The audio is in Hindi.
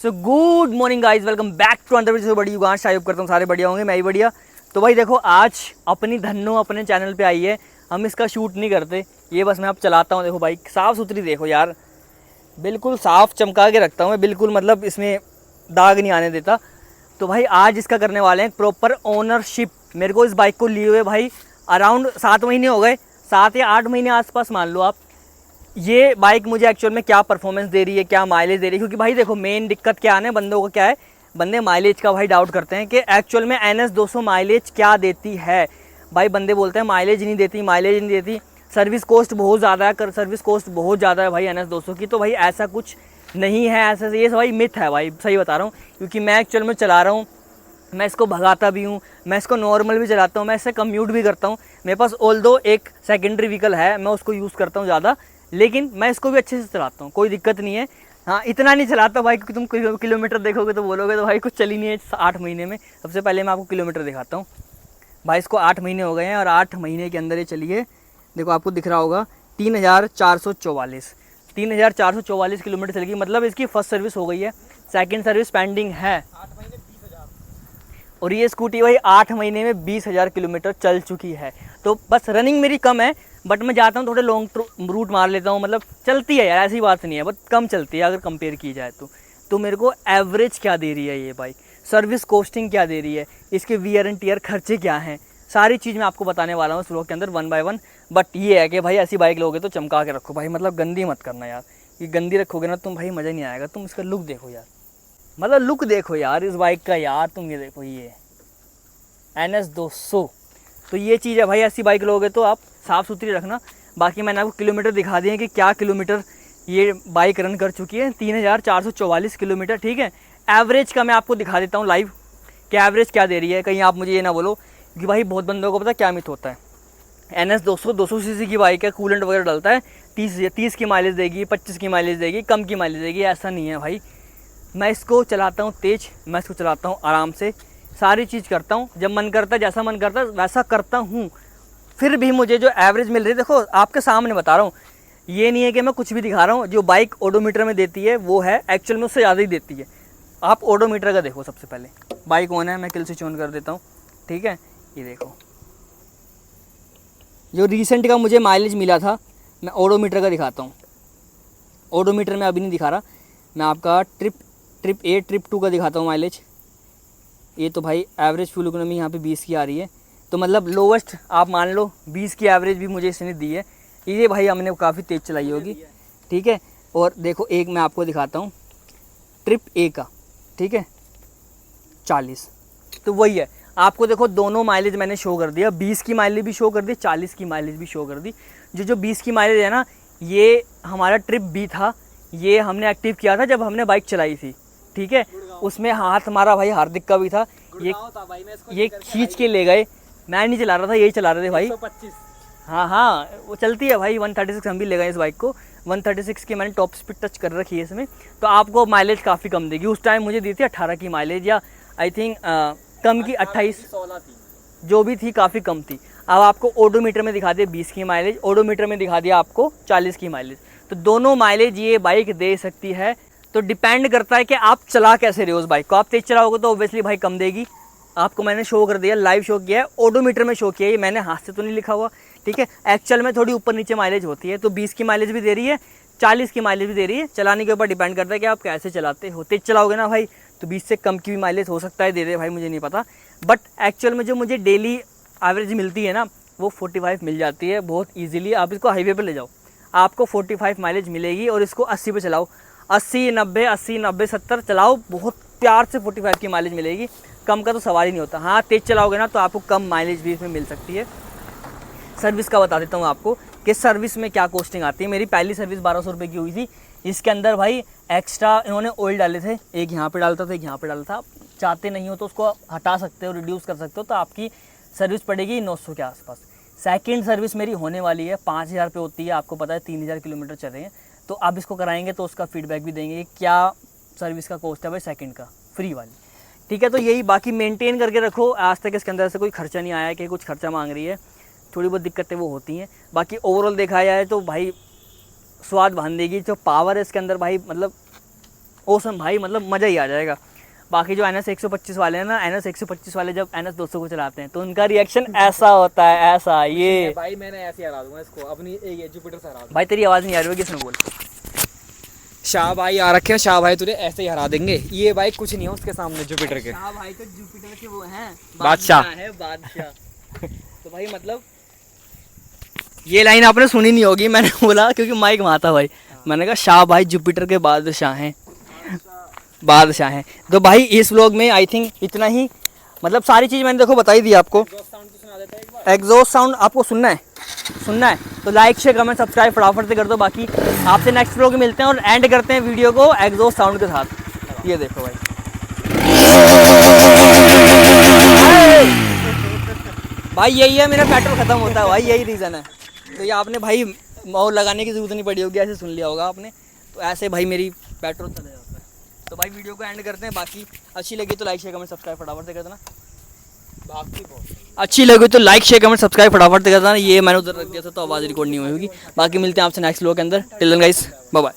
So good morning guys, welcome back to under bridge. बड़ी युगांश, आयोग करता हूँ सारे बढ़िया होंगे, मैं ही बढ़िया। तो भाई देखो, आज अपनी धन्नो अपने चैनल पे आई है। हम इसका शूट नहीं करते, ये बस मैं अब चलाता हूँ। देखो बाइक साफ़ सुथरी देखो यार, बिल्कुल साफ़ चमका के रखता हूँ मैं, बिल्कुल मतलब इसमें दाग नहीं आने देता। तो भाई आज इसका करने वाले हैं प्रॉपर ओनरशिप। मेरे को इस बाइक को लिए हुए भाई अराउंड 7 महीने हो गए, 7 या 8 महीने आसपास मान लो आप। ये बाइक मुझे एक्चुअल में क्या परफॉर्मेंस दे रही है, क्या माइलेज दे रही है, क्योंकि भाई देखो मेन दिक्कत क्या है बंदों को, क्या है, बंदे माइलेज का भाई डाउट करते हैं कि एक्चुअल में NS 200 माइलेज क्या देती है। भाई बंदे बोलते हैं माइलेज नहीं देती, माइलेज नहीं देती, सर्विस कॉस्ट बहुत ज़्यादा है, सर्विस कॉस्ट बहुत ज़्यादा है भाई NS 200 की। तो भाई ऐसा कुछ नहीं है, ऐसा ये भाई मिथ है भाई, सही बता रहा हूँ। क्योंकि मैं एक्चुअल में चला रहा हूँ, मैं इसको भगाता भी हूँ, मैं इसको नॉर्मल भी चलाता हूँ, मैं इससे कम्यूट भी करता हूँ। मेरे पास ऑल दो एक सेकेंडरी व्हीकल है, मैं उसको यूज़ करता हूँ ज़्यादा, लेकिन मैं इसको भी अच्छे से चलाता हूँ, कोई दिक्कत नहीं है। हाँ, इतना नहीं चलाता भाई, क्योंकि तुम किलोमीटर देखोगे तो बोलोगे तो भाई कुछ चली नहीं है 8 महीने में। सबसे पहले मैं आपको किलोमीटर दिखाता हूँ। भाई इसको 8 महीने हो गए हैं, और 8 महीने के अंदर ये चली है, देखो आपको दिख रहा होगा 3,444 किलोमीटर चलेगी। मतलब इसकी फर्स्ट सर्विस हो गई है, सेकेंड सर्विस पेंडिंग है। और ये स्कूटी भाई 8 महीने में 20,000 किलोमीटर चल चुकी है। तो बस रनिंग मेरी कम है, बट मैं जाता हूँ थोड़े लॉन्ग रूट मार लेता हूँ, मतलब चलती है यार, ऐसी बात नहीं है, बट कम चलती है अगर कंपेयर की जाए तो। मेरे को एवरेज क्या दे रही है ये बाइक, सर्विस कॉस्टिंग क्या दे रही है, इसके वियर एंड टीयर खर्चे क्या हैं, सारी चीज़ मैं आपको बताने वाला हूँ इस व्लॉग के अंदर 1 बाय 1। बट ये है कि भाई ऐसी बाइक लोगे तो चमका के रखो भाई, मतलब गंदी मत करना यार। ये गंदी रखोगे ना तुम भाई, मज़ा नहीं आएगा। तुम इसका लुक देखो यार, मतलब लुक देखो यार इस बाइक का यार, तुम ये देखो, ये NS 200। तो ये चीज़ है भाई, ऐसी बाइक लोगे तो आप साफ़ सुथरी रखना। बाकी मैंने आपको किलोमीटर दिखा दिए हैं कि क्या किलोमीटर ये बाइक रन कर चुकी है, 3,444 किलोमीटर, ठीक है। एवरेज का मैं आपको दिखा देता हूँ लाइव कि एवरेज क्या दे रही है, कहीं आप मुझे ये ना बोलो। क्योंकि भाई बहुत बंदों को पता क्या मिथ होता है, NS 200 200 सीसी की बाइक है, कूलेंट वगैरह डलता है, 30 की माइलेज देगी, 25 की माइलेज देगी, कम की माइलेज देगी। ऐसा नहीं है भाई, मैं इसको चलाता हूँ तेज़, मैं इसको चलाता हूँ आराम से, सारी चीज़ करता हूँ, जब मन करता है, जैसा मन करता है वैसा करता हूँ। फिर भी मुझे जो एवरेज मिल रही है, देखो आपके सामने बता रहा हूँ, ये नहीं है कि मैं कुछ भी दिखा रहा हूँ। जो बाइक ओडोमीटर में देती है वो है एक्चुअल में उससे ज़्यादा ही देती है। आप ओडोमीटर का देखो, सबसे पहले बाइक ऑन है, मैं किल स्विच ऑन कर देता हूँ, ठीक है। ये देखो जो रिसेंट का मुझे माइलेज मिला था, मैं ओडोमीटर का दिखाता हूँ। ओडोमीटर में अभी नहीं दिखा रहा, मैं आपका ट्रिप A ट्रिप 2 का दिखाता हूँ माइलेज। ये तो भाई एवरेज फ्यूल इकोनॉमी यहाँ पे 20 की आ रही है, तो मतलब लोवेस्ट आप मान लो 20 की एवरेज भी मुझे इसने दी है। ये भाई हमने काफ़ी तेज़ चलाई होगी, ठीक है। और देखो एक मैं आपको दिखाता हूँ ट्रिप A का, ठीक है, 40। तो वही है, आपको देखो दोनों माइलेज मैंने शो कर दिया, 20 की माइलेज भी शो कर दी, 40 की माइलेज भी शो कर दी। जो 20 की माइलेज है ना, ये हमारा ट्रिप B था, ये हमने एक्टिव किया था जब हमने बाइक चलाई थी, ठीक है। उसमें हाथ हमारा भाई हार्दिक का भी था, ये खींच के ले गए, मैं नहीं चला रहा था, यही चला रहे थे भाई। 125। हाँ, वो चलती है भाई 136, हम भी ले गए इस बाइक को। 136 की मैंने टॉप स्पीड टच कर रखी है इसमें, तो आपको माइलेज काफ़ी कम देगी। उस टाइम मुझे दी थी 18 की माइलेज, या आई थिंक कम की 28, 16 थी, जो भी थी काफ़ी कम थी। अब आपको ओडोमीटर में दिखा दिया 20 की माइलेज, ओडोमीटर में दिखा दिया आपको 40 की माइलेज। तो दोनों माइलेज ये बाइक दे सकती है। तो डिपेंड करता है कि आप चला कैसे रहे हो उस बाइक को। आप तेज चलाओगे तो ऑब्वियसली भाई कम देगी। आपको मैंने शो कर दिया, लाइव शो किया है, ओडोमीटर में शो किया है, ये मैंने हाथ से तो नहीं लिखा हुआ, ठीक है। एक्चुअल में थोड़ी ऊपर नीचे माइलेज होती है, तो 20 की माइलेज भी दे रही है, 40 की माइलेज भी दे रही है। चलाने के ऊपर डिपेंड करता है कि आप कैसे चलाते हो। तेज चलाओगे ना भाई तो 20 से कम की भी माइलेज हो सकता है दे दे भाई, मुझे नहीं पता। बट एक्चुअल में जो मुझे डेली एवरेज मिलती है ना, वो 45 मिल जाती है बहुत ईजिली। आप इसको हाईवे पर ले जाओ, आपको 45 माइलेज मिलेगी, और इसको 80 पे चलाओ, 80 90 70 चलाओ, बहुत प्यार से 45 की माइलेज मिलेगी। कम का तो सवाल ही नहीं होता। हाँ, तेज़ चलाओगे ना तो आपको कम माइलेज भी इसमें मिल सकती है। सर्विस का बता देता हूँ आपको कि सर्विस में क्या कॉस्टिंग आती है। मेरी पहली सर्विस 1200 रुपये की हुई थी। इसके अंदर भाई एक्स्ट्रा इन्होंने ऑयल डाले थे, एक यहाँ पे डालता था, एक यहाँ पे डालता था। आप चाहते नहीं हो तो उसको हटा सकते हो, रिड्यूस कर सकते हो, तो आपकी सर्विस पड़ेगी 900 के आसपास। सेकेंड सर्विस मेरी होने वाली है, 5,000 रुपये होती है, आपको पता है 3,000 किलोमीटर चले हैं। तो आप इसको कराएंगे तो उसका फीडबैक भी देंगे क्या सर्विस का कॉस्ट है भाई सेकंड का, फ्री वाली, ठीक है। तो यही, बाकी मेंटेन करके रखो। आज तक इसके अंदर से कोई खर्चा नहीं आया कि कुछ खर्चा मांग रही है, थोड़ी बहुत दिक्कतें वो होती हैं। बाकी ओवरऑल देखा जाए तो भाई स्वाद बांध देगी। जो पावर है इसके अंदर भाई, मतलब ओसम भाई, मतलब मज़ा ही आ जाएगा। बाकी जो NS 125 वाले हैं ना, NS 125 वाले जब NS 200 को चलाते हैं तो उनका रिएक्शन ऐसा होता है, ऐसा ये भाई मैंने ऐसे हरा दूंगा इसको, अपनी ये जुपिटर से हरा दूंगा। भाई तेरी आवाज़ नहीं आ रही होगी, इसमें बोल। शाह भाई आ रखे हैं, शाह भाई तुझे ऐसे ही हरा देंगे, ये बाइक कुछ नहीं है उसके सामने जुपिटर के। शाह भाई तो जुपिटर के वो हैं, बादशाह है बादशाह। तो भाई मतलब ये लाइन आपने सुनी नहीं होगी, मैंने बोला क्योंकि माइक वहाँ था भाई, मैंने कहा शाह भाई जुपिटर के बादशाह हैं, बादशाह हैं। तो भाई इस व्लॉग में आई थिंक इतना ही, मतलब सारी चीज़ मैंने देखो बता ही दी आपको। एग्जॉस्ट साउंड आपको सुनना है तो लाइक शेयर कमेंट सब्सक्राइब फटाफट से कर दो। बाकी आपसे नेक्स्ट व्लॉग में मिलते हैं और एंड करते हैं वीडियो को एग्जॉस्ट साउंड के साथ। ये देखो भाई, भाई यही है मेरा पेट्रोल खत्म होता है भाई, यही रीज़न है। तो ये आपने भाई माहौल लगाने की जरूरत नहीं पड़ी होगी, ऐसे सुन लिया होगा आपने। तो ऐसे भाई मेरी पेट्रोल चला जाता है। तो भाई वीडियो को एंड करते हैं। बाकी अच्छी लगी तो लाइक शेयर कमेंट सब्सक्राइब फटाफट से कर देना। अच्छी लगी तो लाइक शेयर कमेंट सब्सक्राइब फटाफट से कर देना। ये मैंने उधर रख दिया था तो आवाज़ रिकॉर्ड नहीं हुई होगी। बाकी मिलते हैं आपसे नेक्स्ट व्लॉग के अंदर। Till then guys, bye bye.